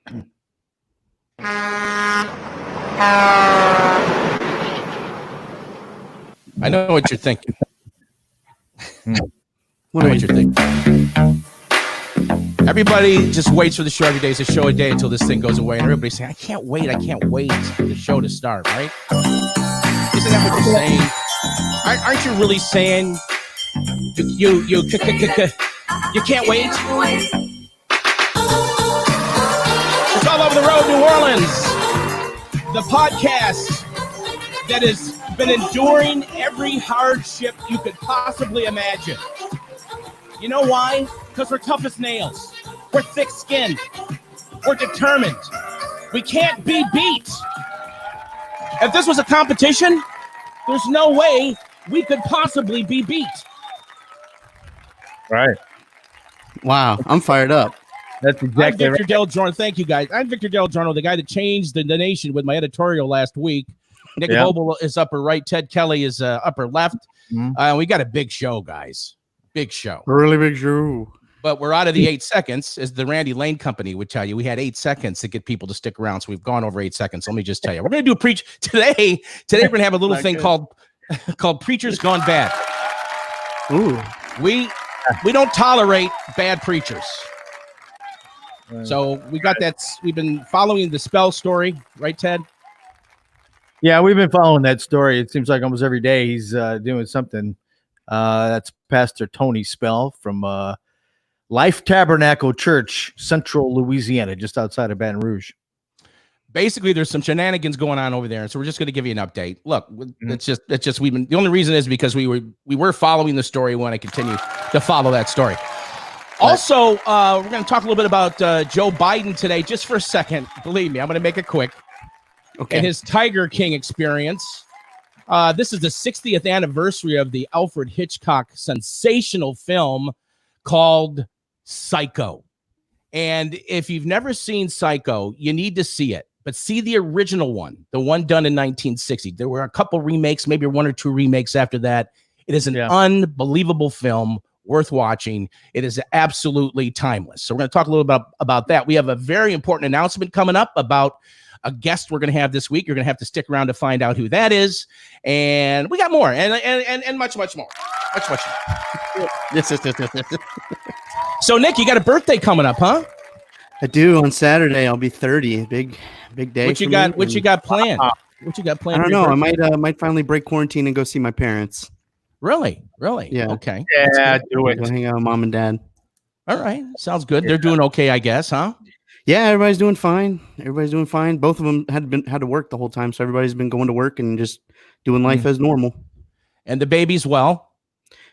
I know what you're thinking. What are you thinking? Everybody just waits for the show every day. It's a show a day until this thing goes away. And everybody's saying, I can't wait for the show to start, right? Isn't that what you're saying? Aren't you really saying you can't wait? It's All Over the Road, New Orleans. The podcast that has been enduring every hardship you could possibly imagine. You know why? Because we're tough as nails. We're thick-skinned. We're determined. We can't be beat. If this was a competition, there's no way we could possibly be beat. Right. Wow, I'm fired up. That's exactly I'm Victor right. Del Giorno. Thank you, guys. I'm Victor Del Giorno, the guy that changed the nation with my editorial last week. Nick Vogel is upper right. Ted Kelly is upper left. We got a big show, guys. Big show. Really big show. But we're out of the 8 seconds, as the Randy Lane Company would tell you. We had 8 seconds to get people to stick around, so we've gone over 8 seconds. Let me just tell you. We're going to do a preach today. Today we're going to have a little thing called Preachers Gone Bad. Ooh. We don't tolerate bad preachers. So we got that. We've been following the Spell story, right, Ted? Yeah, we've been following that story. It seems like almost every day he's doing something. That's Pastor Tony Spell from Life Tabernacle Church, Central Louisiana, just outside of Baton Rouge. Basically, there's some shenanigans going on over there, and so we're just going to give you an update. Look, it's just we've been. The only reason is because we were following the story. We want to continue to follow that story. Also, we're going to talk a little bit about Joe Biden today, just for a second. Believe me, I'm going to make it quick. Okay. And his Tiger King experience. This is the 60th anniversary of the Alfred Hitchcock sensational film called Psycho. And if you've never seen Psycho, you need to see it. But see the original one, the one done in 1960. There were a couple remakes, maybe 1 or 2 remakes after that. It is an unbelievable film, worth watching. It is absolutely timeless. So we're going to talk a little bit about that. We have a very important announcement coming up about a guest we're going to have this week. You're going to have to stick around to find out who that is. And we got more and much more. Much more. Yes. So, Nick, you got a birthday coming up, huh? I do. On Saturday, I'll be 30. Big day. What you got planned? What you got planned? I don't know. I might finally break quarantine and go see my parents. Really? Yeah. Okay. Yeah, do it. Go hang out with mom and dad. All right. Sounds good. They're doing okay, I guess, huh? Yeah, everybody's doing fine. Both of them had to work the whole time, so everybody's been going to work and just doing life as normal. And the baby's well?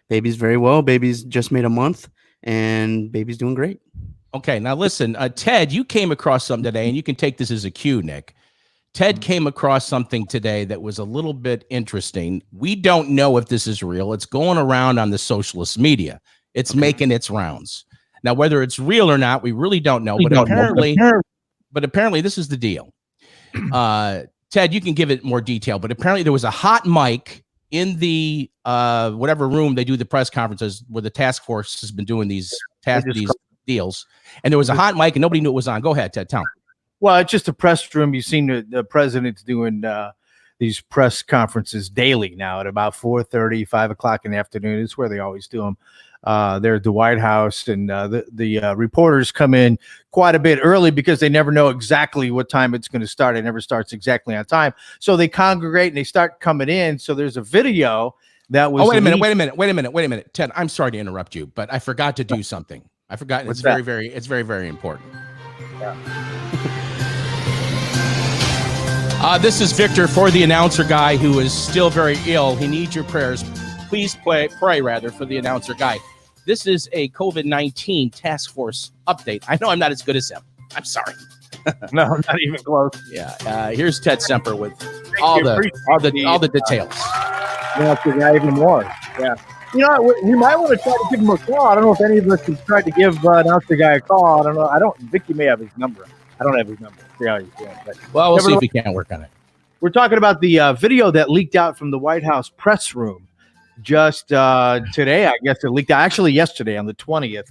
Baby's very well. Baby's just made a month, and baby's doing great. Okay, now listen, Ted, you came across something today, and you can take this as a cue, Nick. Ted came across something today that was a little bit interesting. We don't know if this is real. It's going around on the socialist media. It's making its rounds. Now, whether it's real or not, we really don't know. But apparently, this is the deal. Ted, you can give it more detail. But apparently, there was a hot mic in the whatever room they do the press conferences where the task force has been doing these deals. And there was a hot mic, and nobody knew it was on. Go ahead, Ted. Tell them. Well, it's just a press room. You've seen the president's doing these press conferences daily now at about 4:30, 5 o'clock in the afternoon. It's where they always do them. They're at the White House, and the reporters come in quite a bit early because they never know exactly what time it's going to start. It never starts exactly on time. So they congregate and they start coming in. So there's a video that was. Oh, wait a minute. Ted, I'm sorry to interrupt you, but I forgot to do something. I forgot. It's very, very important. Yeah. This is Victor for the announcer guy who is still very ill. He needs your prayers. Please pray for the announcer guy. This is a COVID-19 task force update. I know I'm not as good as him. I'm sorry. No, not even close. Yeah. Here's Ted Semper with all the details. Yeah, even more. Yeah. You know, we might want to try to give him a call. I don't know if any of us have tried to give announcer guy a call. I don't know. Vicky may have his number. I don't have his number. See how he's doing. Well, we'll see if we can't work on it. We're talking about the video that leaked out from the White House press room just today. I guess it leaked out actually yesterday on the 20th.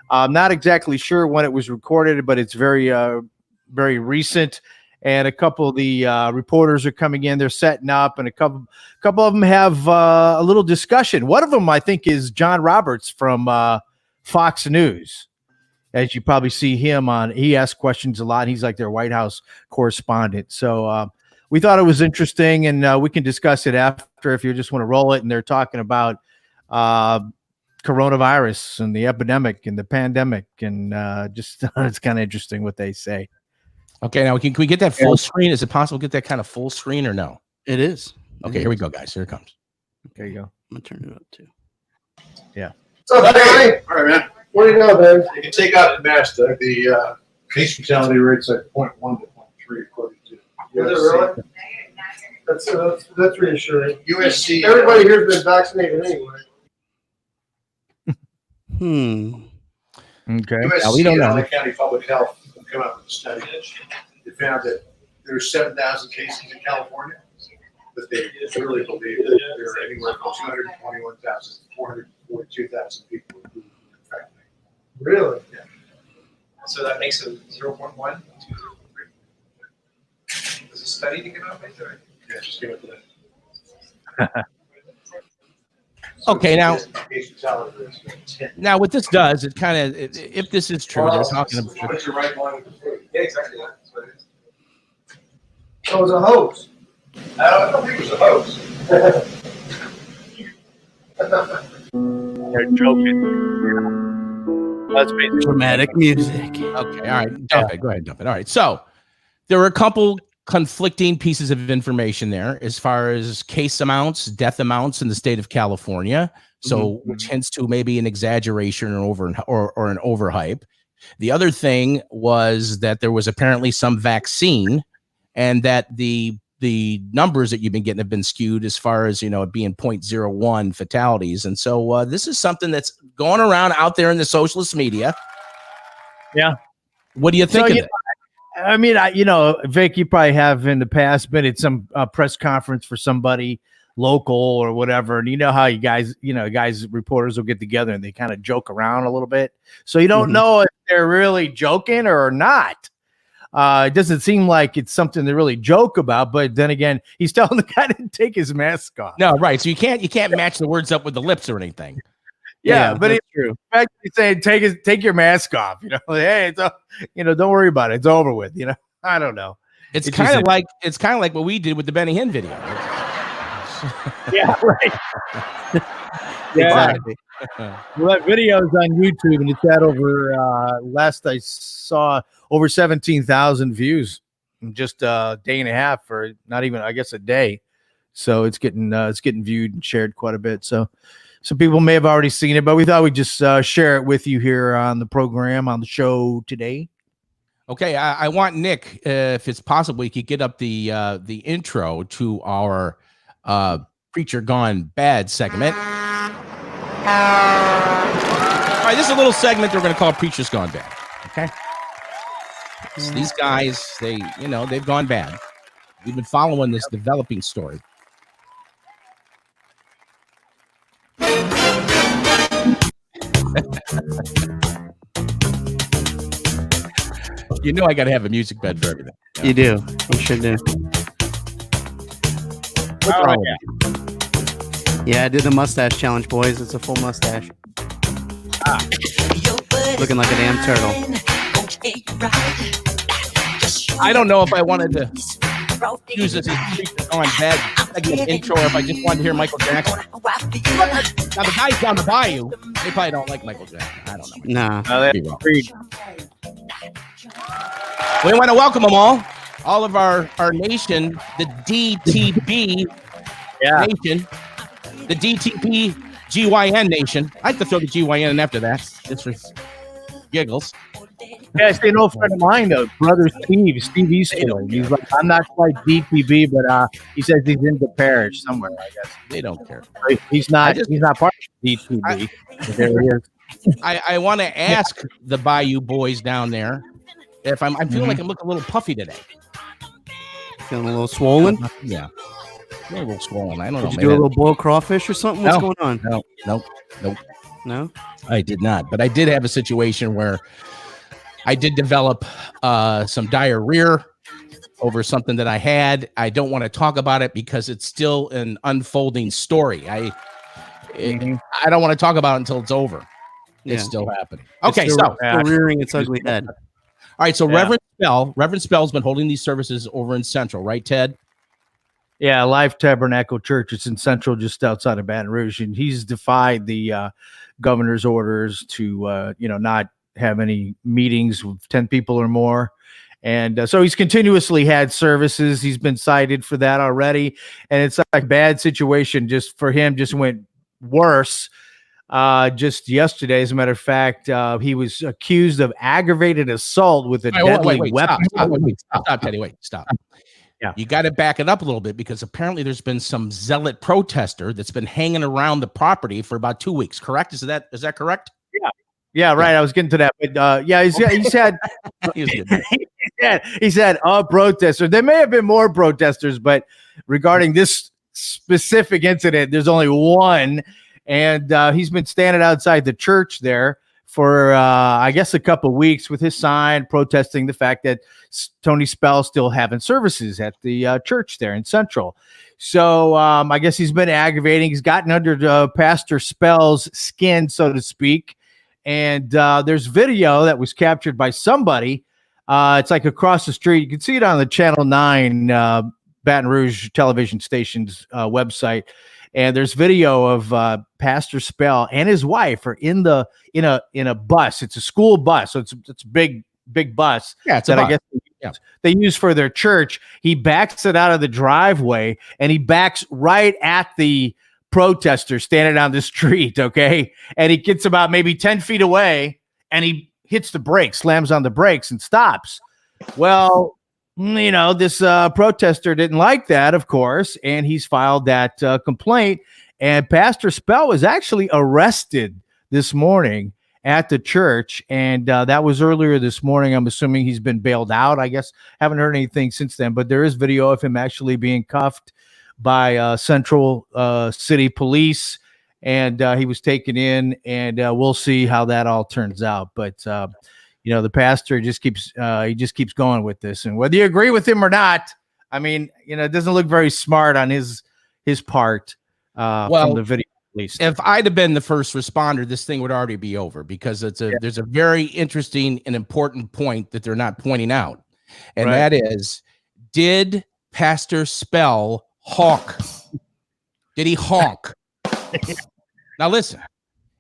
I'm not exactly sure when it was recorded, but it's very very recent. And a couple of the reporters are coming in. They're setting up, and a couple of them have a little discussion. One of them, I think, is John Roberts from Fox News. As you probably see him on, he asks questions a lot. He's like their White House correspondent. So we thought it was interesting, and we can discuss it after if you just want to roll it. And they're talking about coronavirus and the epidemic and the pandemic, and just it's kind of interesting what they say. Okay, now can we get that full screen? Is it possible to get that kind of full screen or no? It is. Okay, here we go, guys. Here it comes. There you go. I'm gonna turn it up too. Yeah. So, hey, all right, man. What do you know, Dave? You can take out the mask, Doug. The case fatality rate's like 0.1 to 0.3 according to Is it really? That's reassuring. USC. Everybody here's been vaccinated anyway. Okay. USC Now, we don't know. LA County Public Health come out with a study. They found that there's 7,000 cases in California, but they really believe that there are anywhere from 221,000 to 442,000 people who are infected. Really? Yeah. So that makes it 0.1, 2, 3. There's a study to get out of it? Yeah, just give it to them. Okay, now Case fatality rate's 10. now what this does, it kind of, if this is true, they're talking about. What's your right line with the food? Yeah, exactly. That's what it is. So it was a hoax. I don't think it was a hoax. They're joking. That's basically Dramatic music. Okay, all right, dump it. Go ahead, dump it. All right, so there were a couple conflicting pieces of information there as far as case amounts, death amounts in the state of California. So, which hints to maybe an exaggeration or an overhype. The other thing was that there was apparently some vaccine, and that the numbers that you've been getting have been skewed as far as, you know, it being 0.01 fatalities. And so this is something that's going around out there in the socialist media. Yeah. What do you think of it? I mean, Vic, you probably have in the past been at some press conference for somebody local or whatever, and you know how you guys, reporters will get together and they kind of joke around a little bit. So you don't know if they're really joking or not. It doesn't seem like it's something to really joke about, but then again, he's telling the guy to take his mask off. No, right. So you can't match the words up with the lips or anything. Yeah, but that's it's true. He's saying take your mask off. Hey, don't worry about it. It's over with. I don't know. It's kind of like what we did with the Benny Hinn video. Yeah, right. Exactly. Well, that video is on YouTube, and it's had over last I saw over 17,000 views in just a day and a half, or not even, I guess, a day. So it's getting viewed and shared quite a bit. So some people may have already seen it, but we thought we'd just share it with you here on the program, on the show today. Okay, I want Nick, if it's possible, you could get up the intro to our Preacher Gone Bad segment. All right, this is a little segment we're going to call Preacher's Gone Bad. Okay, so these guys, they've gone bad. We've been following this developing story. You know I got to have a music bed for everything. You do. You should do. What's wrong with that? Yeah, I did the mustache challenge, boys. It's a full mustache. Looking like a damn turtle. I don't know if I wanted to use this as Preacher's Gone Bad segment intro, or if I just wanted to hear Michael Jackson. Now, the guys down the bayou, they probably don't like Michael Jackson. I don't know. Nah. Could be wrong. We want to welcome them all of our nation, the DTB nation, the DTP GYN nation. I like to throw the GYN in after that, just for giggles. Yeah, it's an old friend of mine, though, brother Steve Eastwood. He's like, I'm not quite DTB, but he says he's in the parish somewhere, I guess. They don't care. He's not part of DTB. There he is. I want to ask the Bayou boys down there if I'm feeling like I'm looking a little puffy today. Feeling a little swollen? Yeah. Maybe a little swollen. I don't know. Did you do a little boiled crawfish or something? What's going on? No. No? I did not. But I did have a situation where I did develop some diarrhea over something that I had. I don't want to talk about it because it's still an unfolding story. I don't want to talk about it until it's over. It's still happening. Okay, It's so still rearing its ugly head. all right. So Yeah. Reverend Spell's been holding these services over in Central, right, Ted? Yeah, Life Tabernacle Church. It's in Central, just outside of Baton Rouge, and he's defied the governor's orders to, not have any meetings with 10 people or more. And so he's continuously had services. He's been cited for that already, and it's like a bad situation. Just for him, just went worse. Just yesterday, as a matter of fact, he was accused of aggravated assault with a deadly weapon. Stop, Teddy. Wait, stop. Yeah. You got to back it up a little bit because apparently there's been some zealot protester that's been hanging around the property for about 2 weeks. Correct? Is that correct? Yeah, right. I was getting to that, but he's had He was good. he said protesters. There may have been more protesters, but regarding this specific incident, there's only one, and he's been standing outside the church there for I guess a couple of weeks with his sign protesting the fact that Tony Spell's still having services at the church there in Central. So I guess he's been aggravating. He's gotten under Pastor Spell's skin, so to speak. And there's video that was captured by somebody. It's like across the street. You can see it on the Channel 9 Baton Rouge television station's website. And there's video of Pastor Spell and his wife are in a bus. It's a school bus, so it's a big bus. Yeah, it's that a I guess they use for their church. He backs it out of the driveway, and he backs right at the protester standing on the street. Okay, and he gets about maybe 10 feet away, and he hits the brakes, slams on the brakes, and stops. Well, this protester didn't like that, of course, and he's filed that complaint. And Pastor Spell was actually arrested this morning at the church, and that was earlier this morning. I'm assuming he's been bailed out. I guess haven't heard anything since then, but there is video of him actually being cuffed by Central City Police, and he was taken in, and we'll see how that all turns out. But the pastor just keeps going with this, and whether you agree with him or not, I mean, it doesn't look very smart on his part from the video. At least, if I'd have been the first responder, this thing would already be over because there's a very interesting and important point that they're not pointing out, and that is, did Pastor Spell honk? Did he honk? Now listen.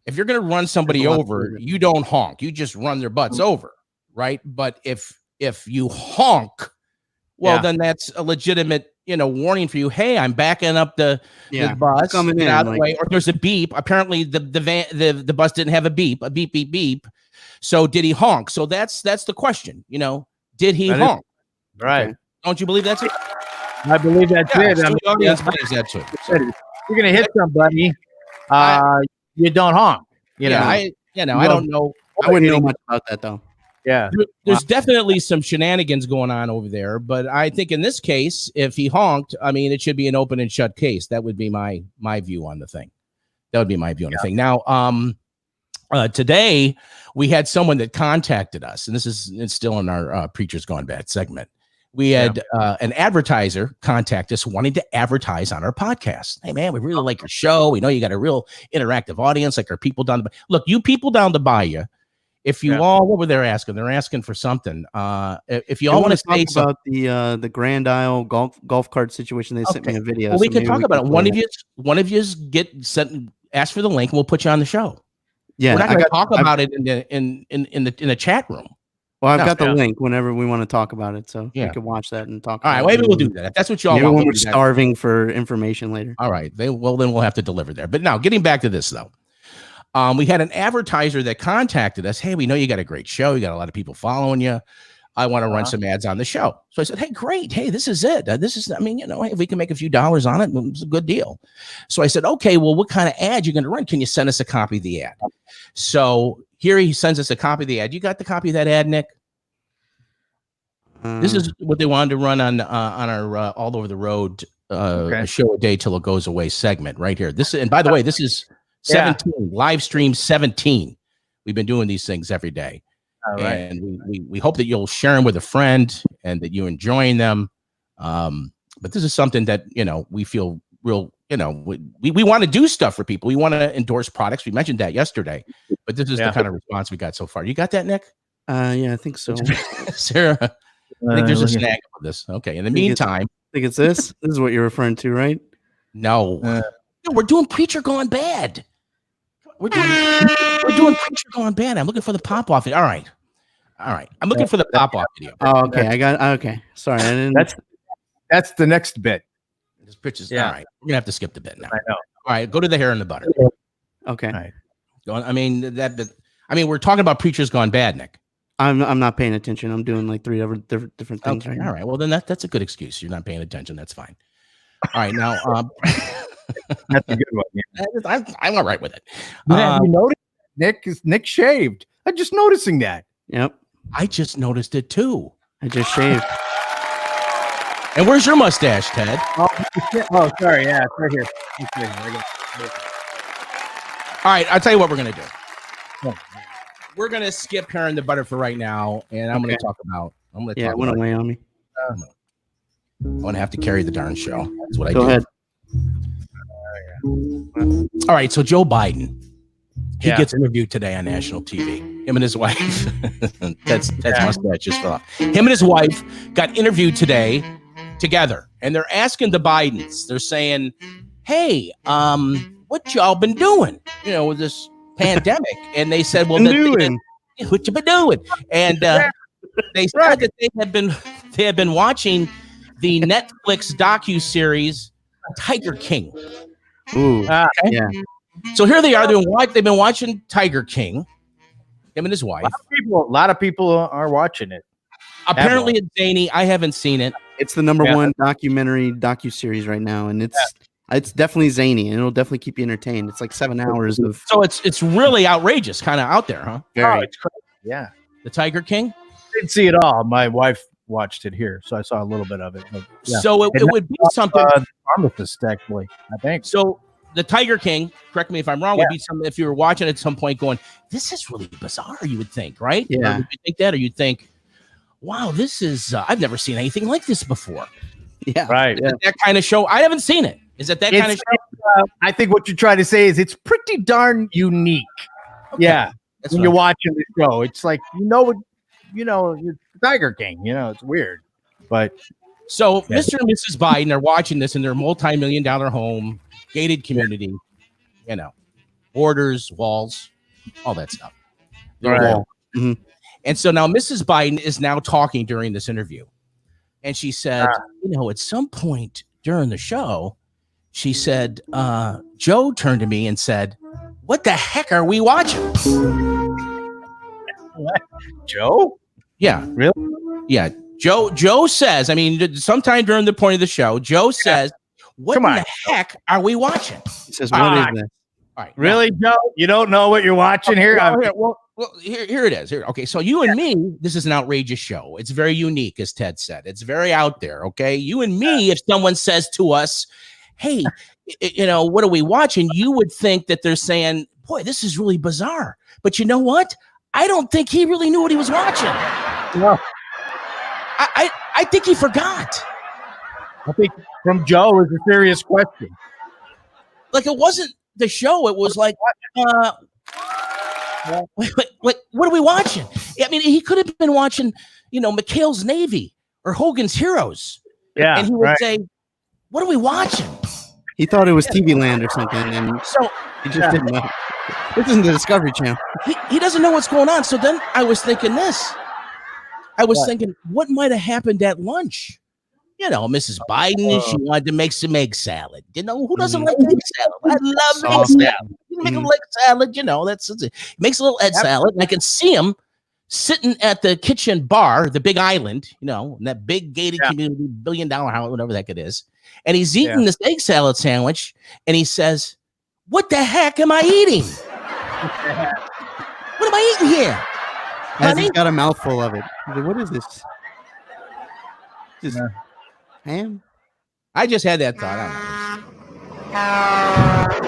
If you're going to run somebody over, you don't honk. You just run their butts over, right? But if you honk, then that's a legitimate, warning for you. Hey, I'm backing up the bus, coming get in, out of the way. Or there's a beep. Apparently, the bus didn't have a beep, beep, beep. So did he honk? So that's the question. Did he honk? Right? Okay. Don't you believe that's it? I believe that's it. So I mean, the audience believes that too. You're going to hit somebody. You don't honk. I don't know. I wouldn't know much about that though. Yeah. There's definitely some shenanigans going on over there, but I think in this case, if he honked, I mean, it should be an open and shut case. That would be my view on the thing. That would be my view on the thing. Now, today we had someone that contacted us, and it's still in our Preachers Gone Bad segment. We had an advertiser contact us wanting to advertise on our podcast. Hey, man, we really like your show. We know you got a real interactive audience, like our people down the look. You people down the bayou, if you all, what were they asking? They're asking for something. If you all want to say about the Grand Isle golf cart situation, they sent me a video. Well, we can talk about it. One of you ask for the link, and we'll put you on the show. Yeah, we're not going to talk about it in the chat room. Well, I've got the link whenever we want to talk about it, so you can watch that and talk. All right, maybe we'll do that. If that's what y'all want. When we're starving for information later. All right, then we'll have to deliver there. But now, getting back to this though, we had an advertiser that contacted us. Hey, we know you got a great show. You got a lot of people following you. I want to run some ads on the show. So I said, hey, great. Hey, this is it. Hey, if we can make a few dollars on it, it's a good deal. So I said, okay, well, what kind of ad you going to run? Can you send us a copy of the ad? So here he sends us a copy of the ad. You got the copy of that ad, Nick? This is what they wanted to run on our All Over the Road a show a day till it goes away segment right here. And by the way, this is 17 live stream 17. We've been doing these things every day. All right. And we hope that you'll share them with a friend and that you're enjoying them. But this is something that, we feel real, we want to do stuff for people. We want to endorse products. We mentioned that yesterday, but this is the kind of response we got so far. You got that, Nick? Yeah, I think so. Sarah, I think there's a snag with this. Okay. In the meantime, I think it's this. This is what you're referring to, right? no, we're doing Preacher Gone Bad. We're doing Preacher Gone Bad. I'm looking for the pop-off video. All right. I'm looking for the pop-off video. Oh, okay. Okay. Sorry, I didn't. That's the next bit. This picture's Yeah. all right. We're gonna have to skip the bit now. I know. All right, go to the hair and the butter. Okay. All right. I mean we're talking about Preacher's Gone Bad, Nick. I'm not paying attention. I'm doing like three other different things Okay, right all now. right. Well, then that's a good excuse. You're not paying attention. That's fine. All right, now That's a good one. Yeah. I'm all right with it. Have you noticed Nick shaved? I'm just noticing that. Yep. I just noticed it too. I just shaved. And where's your mustache, Ted? Oh, sorry. Yeah, it's right here. It's right here. I got it. All right, I'll tell you what we're gonna do. Oh. We're gonna skip hair and the butter for right now, and I'm gonna talk about. Yeah, it went away on me. I'm gonna have to carry the darn show. That's what I Go do. ahead. All right, so Joe Biden, he Yeah. gets interviewed today on national TV. Him and his wife. that's mustache just fell off. Him and his wife got interviewed today together, and they're asking the Bidens. They're saying, "Hey, what y'all been doing? With this pandemic?" And they said, "Well, what you been doing?" And they said that they had been watching the Netflix docu-series Tiger King. Ooh. Okay? Yeah. So here they are. They've been watching Tiger King. Him and his wife. A lot of people are watching it. Apparently, it's zany. I haven't seen it. It's the number one docu-series right now, and it's definitely zany, and it'll definitely keep you entertained. It's like 7 hours of So it's really outrageous, kind of out there, huh? very. It's crazy. Yeah. The Tiger King. Didn't see it all. My wife watched it here, so I saw a little bit of it. But, yeah. So it would be something. Pharmacist, actually, I think. So the Tiger King, correct me if I'm wrong, would be something if you were watching at some point going, "This is really bizarre." You would think, right? Yeah. Or would you think that, or you'd think, "Wow, this is I've never seen anything like this before." Yeah. Right. Is it that kind of show? I haven't seen it. Is it that kind of show? I think what you're trying to say is it's pretty darn unique. Okay. Yeah. That's When what you're watching the show, it's like it's Tiger King. It's weird, but So Mr. and Mrs. Biden are watching this in their multi-million-dollar home, gated community, borders, walls, all that stuff. Right. Mhm. And so now Mrs. Biden is now talking during this interview. And she said, at some point during the show, she said, Joe turned to me and said, "What the heck are we watching?" Joe? Yeah. Really? Yeah. Joe says, sometime during the point of the show, Joe says, "What Come in on. the heck are we watching?" He says, "What is this?" All right. Really, Joe? You don't know what you're watching here? Well, here it is. Here, okay. So you and me, this is an outrageous show. It's very unique, as Ted said. It's very out there. Okay. You and me, if someone says to us, "Hey, what are we watching?" You would think that they're saying, "Boy, this is really bizarre." But you know what? I don't think he really knew what he was watching. No. I think he forgot. I think from Joe is a serious question. Like, it wasn't the show. It was like, what are we watching? He could have been watching, McHale's Navy or Hogan's Heroes. Yeah. And he would say, "What are we watching?" He thought it was TV Land or something, and So he just didn't know. This isn't the Discovery Channel. he doesn't know what's going on. So then I was thinking this. I was thinking, what might have happened at lunch? Mrs. Biden, she wanted to make some egg salad. Who doesn't like egg salad? I love egg salad. You make a egg salad, that's it. Makes a little egg salad. And I can see him sitting at the kitchen bar, the Big Island, in that big gated community, $1 billion house, whatever the heck it is. And he's eating this egg salad sandwich, and he says, "What the heck am I eating? What am I eating here? As Honey?" he's got a mouthful of it. He's like, "What is this? Just ham?" I just had that thought. I don't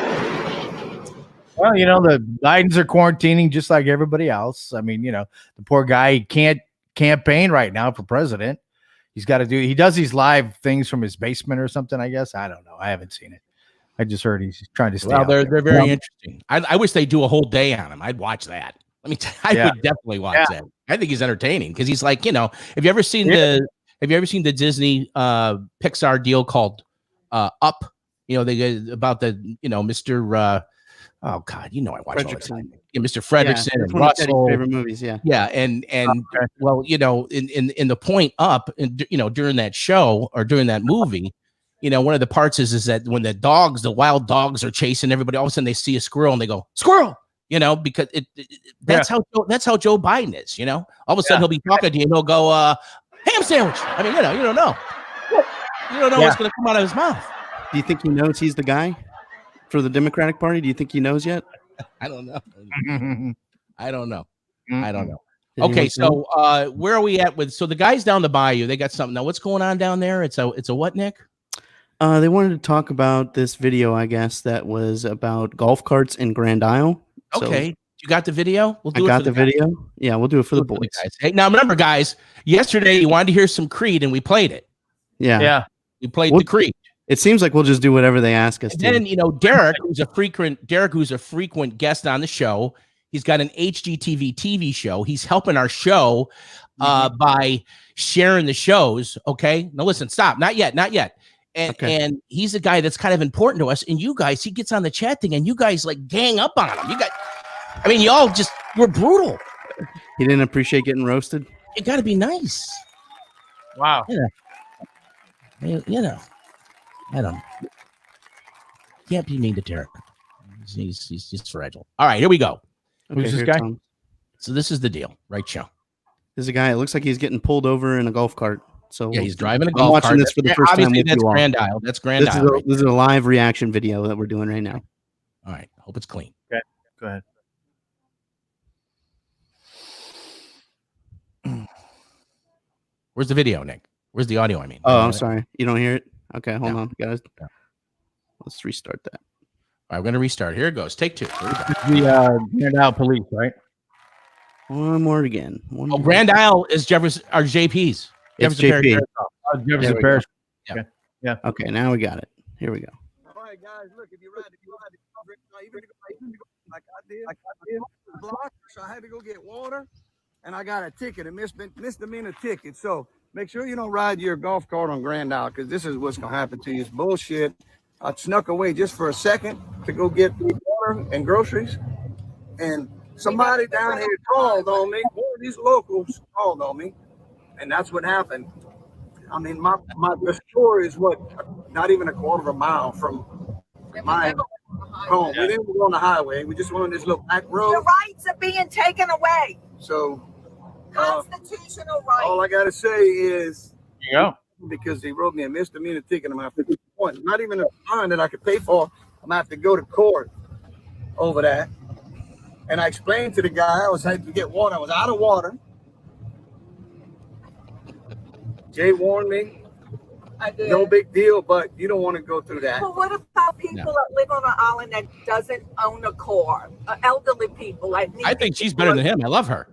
know. Well, you know, the Bidens are quarantining just like everybody else. I mean, you know, the poor guy can't campaign right now for president. He does these live things from his basement or something, I guess. I don't know. I haven't seen it. I just heard he's trying to stay Well, out there. they're very interesting. I wish they do a whole day on him. I'd watch that. I would definitely watch that. I think he's entertaining because he's like, you know, have you ever seen the Disney Pixar deal called Up? You know, they get about the, you know, Mr. Oh God, you know I watch all the time. Yeah, Mr. Fredrickson and one of Teddy's Russell. favorite movies. Yeah. Yeah, and well, you know, in the point Up, and you know, during that show or during that movie, you know, one of the parts is that when the wild dogs are chasing everybody, all of a sudden they see a squirrel and they go squirrel. You know, because that's how Joe Biden is. You know, all of a sudden he'll be talking to you and he'll go ham sandwich. I mean, you know, you don't know what's going to come out of his mouth. Do you think he knows he's the guy for the Democratic Party? Do you think he knows yet? I don't know. I don't know. Did Okay, anyone know? so where are we at with? So the guys down the bayou, they got something now. What's going on down there? It's a what, Nick? They wanted to talk about this video, I guess, that was about golf carts in Grand Isle. So Okay, you got the video? We'll I do it got for the guys. video. Yeah, we'll do it for the We'll do boys. it, guys. Hey, now remember, guys, yesterday you wanted to hear some Creed, and we played it. Yeah. Yeah. We played We'll- the Creed. It seems like we'll just do whatever they ask us And to. then, you know, Derek, who's a frequent guest on the show, he's got an HGTV TV show. He's helping our show by sharing the shows. Okay. Now listen, stop. Not yet. And he's a guy that's kind of important to us. And you guys, he gets on the chat thing and you guys like gang up on him. Y'all just were brutal. He didn't appreciate getting roasted. You got to be nice. Wow. You know, I don't know. Can't be mean to Derek. He's just fragile. All right, here we go. Okay, Who's this here, guy? Tom. So this is the deal, right, show? There's a guy. It looks like he's getting pulled over in a golf cart. So Yeah, he's driving a I'm golf watching cart. this for the first time Obviously, with that's you all. Grand Isle. That's Grand This is, Isle. a, this is a live reaction video that we're doing right now. All right, hope it's clean. Go ahead. Where's the video, Nick? Where's the audio? I mean. Oh, I'm sorry. You don't hear it? Okay, hold No. on, guys. No. Let's restart that. All right, we're gonna restart. Here it goes. Take two. Here we go. The Grand Isle Police, right? One more again. One Oh, more. Grand Isle is Jefferson or JP's. It's Jefferson Parish JP. Sheriff's Jefferson There we Parish. Okay, now we got it. Here we go. All right, guys, look, if you ride even like I did, block, so I had to go get water, and I got a ticket, a misdemeanor ticket. So make sure you don't ride your golf cart on Grand Isle, because this is what's gonna happen to you. It's bullshit. I snuck away just for a second to go get water and groceries, and somebody down here called on me. One of these locals called on me, and that's what happened. I mean, the store is what, not even a quarter of a mile from my home. We didn't go on the highway. We just went on this little back road. Your rights are being taken away. So Constitutional rights. all I got to say is, There you go. because he wrote me a misdemeanor ticket, I'm going to have to pay point. Not even a fine that I could pay for. I'm going to have to go to court over that. And I explained to the guy I had to get water. I was out of water. Jay warned me. I did. No big deal, but you don't want to go through that. But what about people that live on an island that doesn't own a car? Elderly people. I think she's better than him. I love her.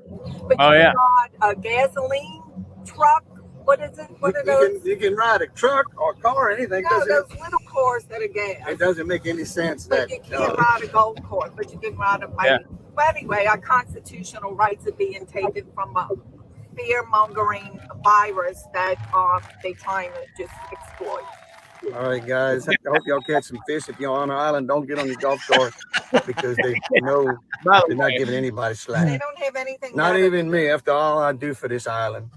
But Oh, you yeah. got a gasoline truck. What is it? What are those? You can ride a truck or car or anything. No, those little cars that are gas. It doesn't make any sense But that you can't ride a golf cart, but you can ride a bike. Yeah. Well, anyway, our constitutional rights are being taken from a fear-mongering virus that they trying to just exploit. All right, guys. I hope y'all catch some fish. If you're on an island, don't get on your golf cart because they know they're not giving anybody They slack. don't have anything. Not better even me. After all I do for this island.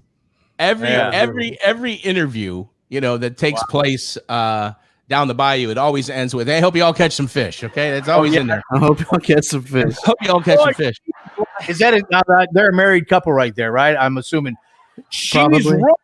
Every interview, you know, that takes place down the bayou, it always ends with, "Hey, I hope you all catch some fish." Okay, that's always in there. I hope y'all get some fish. Hope you all catch some fish. Is that they're a married couple right there, right? I'm assuming. She's Probably. wrong.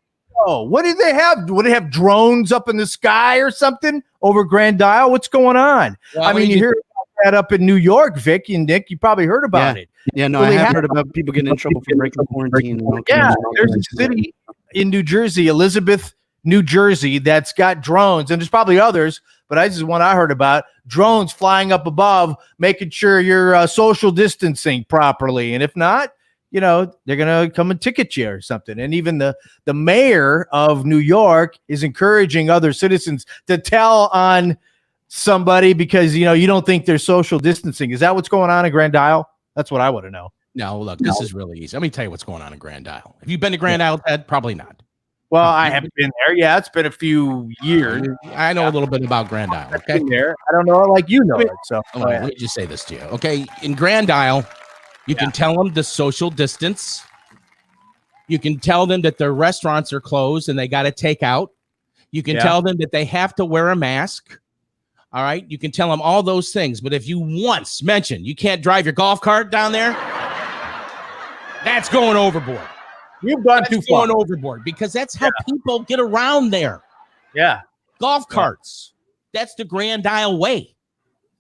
Oh, what did they have? Would they have drones up in the sky or something over Grand Isle? What's going on? Well, I mean, you hear about that up in New York, Vic and Nick. You probably heard about it. Yeah, no, Well, I they have have- heard about people getting in trouble for breaking quarantine. And all Yeah, kinds of there's things. a city in New Jersey, Elizabeth, New Jersey, that's got drones, and there's probably others, but this is one I heard about. Drones flying up above, making sure you're social distancing properly. And if not, you know, they're going to come and ticket you or something. And even the mayor of New York is encouraging other citizens to tell on somebody because, you know, you don't think they're social distancing. Is that what's going on in Grand Isle? That's what I want to know. No, look, this is really easy. Let me tell you what's going on in Grand Isle. Have you been to Grand Isle, Ted? Probably not. Well, I haven't been there. Yeah, it's been a few years. I know a little bit about Grand Isle. Okay, there. I don't know like you know it. So let me just say this to you. Okay, in Grand Isle, you can tell them the social distance. You can tell them that their restaurants are closed and they got to take out. You can tell them that they have to wear a mask. All right, you can tell them all those things. But if you once mention you can't drive your golf cart down there, that's going overboard. You've gone too far. Going overboard because that's how people get around there. Yeah. Golf carts. That's the Grand Isle way.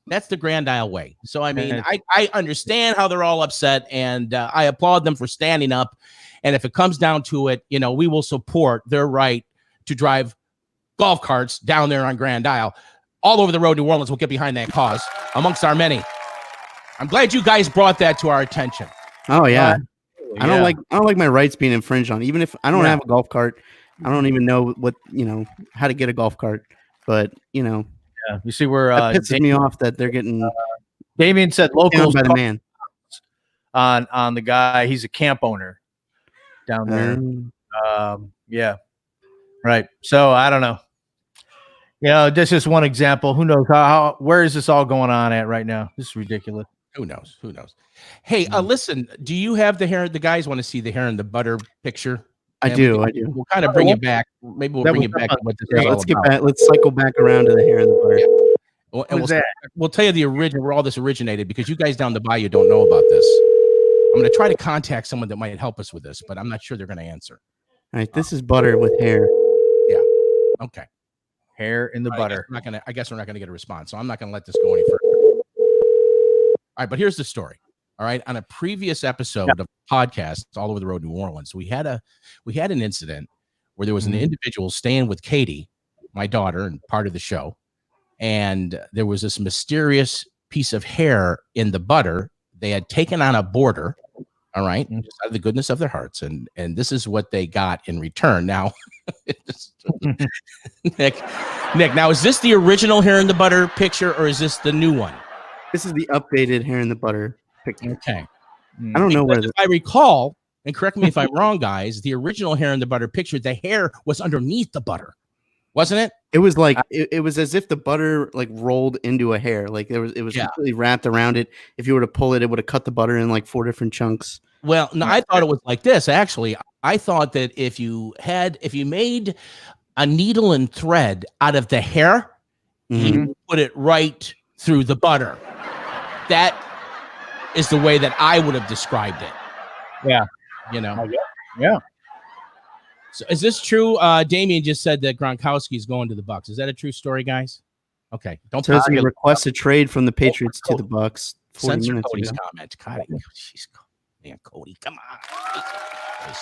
That's the Grand Isle way. So, I mean, I understand how they're all upset, and I applaud them for standing up. And if it comes down to it, you know, we will support their right to drive golf carts down there on Grand Isle. All over the road, New Orleans will get behind that cause, amongst our many. I'm glad you guys brought that to our attention. Oh, yeah. I don't like my rights being infringed on. Even if I don't have a golf cart, I don't even know how to get a golf cart. But you see where that pisses me off that they're getting. Damien said locals by the man on the guy. He's a camp owner down there. Yeah, right. So I don't know. You know, this is one example. Who knows where is this all going on at right now? This is ridiculous. Who knows? Hey, listen, do you have the guys want to see the hair and the butter picture? I do. We'll kind of bring it back. Maybe we'll bring it back to what this is all let's get about. back. Let's cycle back around to the hair and the butter. Yeah. Well, we'll tell you the origin, where all this originated, because you guys down the bayou don't know about this. I'm going to try to contact someone that might help us with this, but I'm not sure they're going to answer. All right, this is butter with hair. Yeah. Okay. Hair in the butter. I guess we're not going to get a response, so I'm not going to let this go any further. All right, but here's the story. All right, on a previous episode of podcast All Over the Road, New Orleans, we had an incident where there was an individual staying with Katie, my daughter, and part of the show, and there was this mysterious piece of hair in the butter. They had taken on a border, all right, just out of the goodness of their hearts, and this is what they got in return. Now, Nick, now is this the original hair in the butter picture, or is this the new one? This is the updated hair in the butter picture. Okay. I don't know where if I recall, and correct me if I'm wrong, guys, the original hair in the butter picture, the hair was underneath the butter, wasn't it? It was like it was as if the butter like rolled into a hair. Like it was completely wrapped around it. If you were to pull it, it would have cut the butter in like 4 different chunks. Well, no, I thought it was like this. Actually, I thought that if you made a needle and thread out of the hair, you put it right through the butter. That is the way that I would have described it. Yeah. You know? Yeah. So is this true? Damien just said that Gronkowski is going to the Bucs. Is that a true story, guys? Okay. Don't so he requests a trade from the Patriots to the Bucs. 40 Censor minutes Cody's ago. comment. God, man, Cody, come on.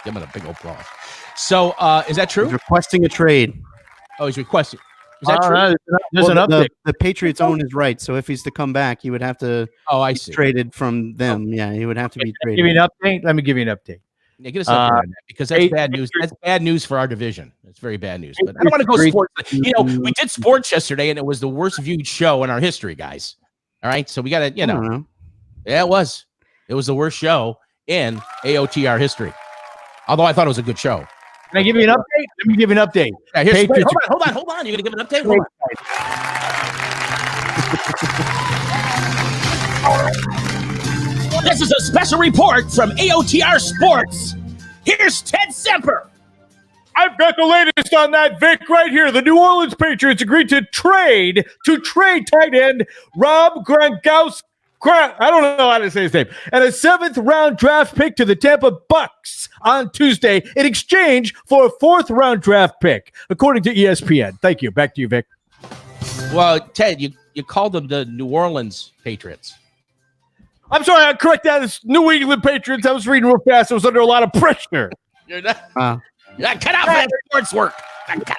Give him a big old applause. So is that true? He's requesting a trade. Oh, he's requesting. Is that true? There's an update. The Patriots own his rights, so if he's to come back, he would have to I be see. traded from them. Yeah, he would have to be traded. Give me an update. Let me give you an update. Yeah, get us up there on that, because that's bad news. That's bad news for our division. It's very bad news. But I don't want to go sports. You know, we did sports yesterday, and it was the worst viewed show in our history, guys. All right, so we got to, I don't know. Yeah, it was. It was the worst show in AOTR history. Although I thought it was a good show. Can I give you an update? Let me give you an update. Yeah, here's, wait, Patriots- hold on. You're gonna give an update? Hold on. This is a special report from AOTR Sports. Here's Ted Semper. I've got the latest on that, Vic, right here. The New Orleans Patriots agreed to trade tight end Rob Gronkowski. I don't know how to say his name. And a 7th-round draft pick to the Tampa Bucs on Tuesday in exchange for a 4th-round draft pick, according to ESPN. Thank you. Back to you, Vic. Well, Ted, you called them the New Orleans Patriots. I'm sorry, I correct that. It's New England Patriots. I was reading real fast. I was under a lot of pressure. You're not cut out for that sports work.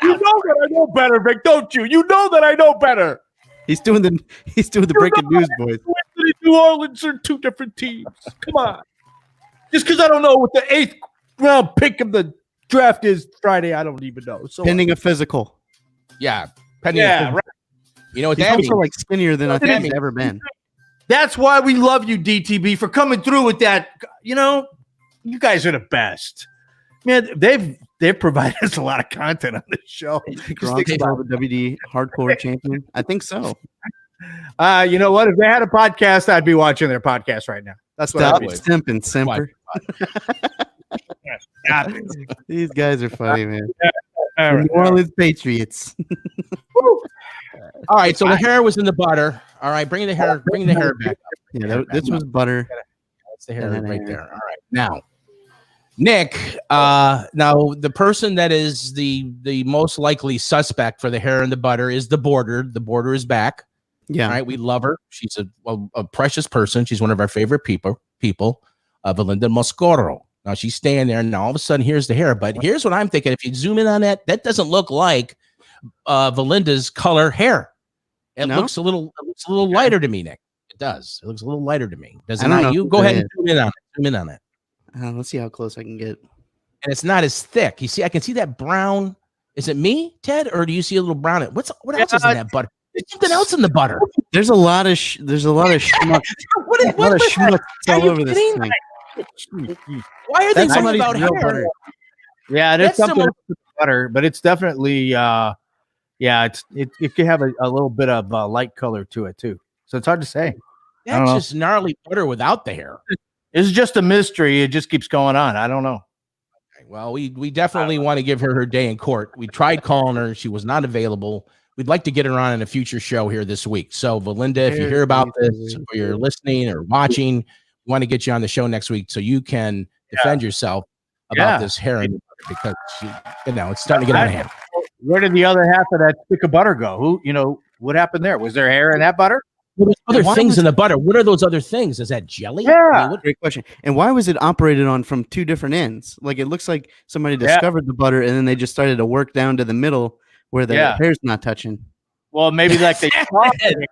You know that I know better, Vic, don't you? You know that I know better. He's doing the breaking news voice. New Orleans are two different teams. Come on. Just because I don't know what the 8th round pick of the draft is Friday, I don't even know. So Pending a physical. Yeah. Pending yeah, right. You know what He's that also means? like skinnier than I think means- he's ever been. That's why we love you, DTB, for coming through with that. You know, you guys are the best. Man, they've provided us a lot of content on this show. Gronk's still the WD hardcore champion. I think so. You know what? If they had a podcast, I'd be watching their podcast right now. That's what I Stop would. simping, Simper. These guys are funny, man. All right. New Orleans Patriots. All right, so the hair was in the butter. All right, bring the hair back. Yeah, this was butter. That's the hair right there. All right, now, Nick. Now the person that is the most likely suspect for the hair in the butter is the border. The border is back. Yeah. All right, we love her. She's a precious person. She's one of our favorite people. Valinda Moscoro. Now she's staying there, and now all of a sudden, here's the hair. But here's what I'm thinking: if you zoom in on that, that doesn't look like Valinda's color hair. It looks a little lighter to me, Nick. It does. It looks a little lighter to me. Does it not? You go ahead and zoom in on it. Zoom in on it. Let's see how close I can get. And it's not as thick. You see, I can see that brown. Is it me, Ted, or do you see a little brown? What else is in that butter? There's something else in the butter. There's a lot of schmuck. What schmuck all over this thing. Why are they talking somebody's about real hair? butter. Yeah, there's That's something someone- with butter, but it's definitely it could have a little bit of light color to it too. So it's hard to say. That's just gnarly butter without the hair. It's just a mystery. It just keeps going on. I don't know. Okay, well, we definitely want to give her day in court. We tried calling her. She was not available. We'd like to get her on in a future show here this week. So, Valinda, if you hear about this, or you're listening or watching, we want to get you on the show next week so you can defend yourself about this hair in the butter because it's starting to get out of hand. Where did the other half of that stick of butter go? What happened there? Was there hair in that butter? Well, there's other things in the butter. What are those other things? Is that jelly? Yeah. Great question. And why was it operated on from two different ends? Like it looks like somebody discovered the butter and then they just started to work down to the middle where the hair's not touching. Well, maybe like they saw it and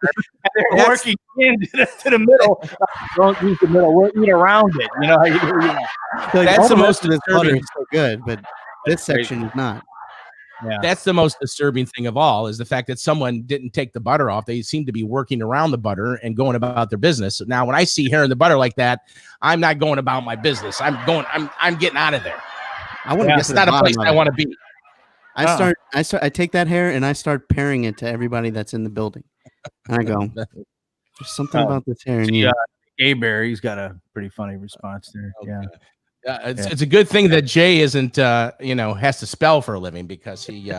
they're working into the middle. Don't use the middle. We'll eat around it. You know how you do. Like, That's the most of this butter disturbing. is so good, but this section is not. Yeah. That's the most disturbing thing of all is the fact that someone didn't take the butter off. They seem to be working around the butter and going about their business. Now, when I see hair in the butter like that, I'm not going about my business. I'm getting out of there. I want to It's not a place I want to be. I take that hair and I start pairing it to everybody that's in the building. And I go, there's something about this hair in you. Gay Bear, he's got a pretty funny response there. Okay. It's a good thing that Jay isn't has to spell for a living because he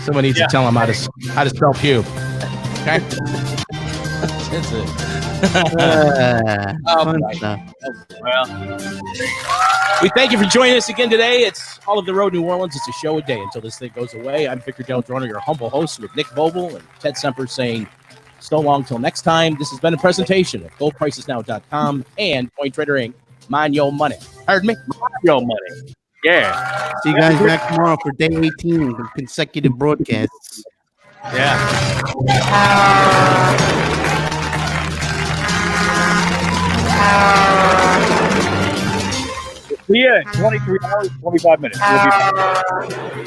someone needs to tell him how to spell pube. Okay. That's it. Fun stuff. Well, we thank you for joining us again today. It's All of the Road New Orleans. It's a show a day until this thing goes away. I'm Victor Del Drono, your humble host, with Nick Vogel and Ted Semper saying so long till next time. This has been a presentation of GoldPricesNow.com and Point Trader Inc. Mind your money. Heard me? mind your money. Yeah. See you guys back tomorrow for day 18 of consecutive broadcasts. Yeah. See ya in 23 hours, 25 minutes. We'll be back.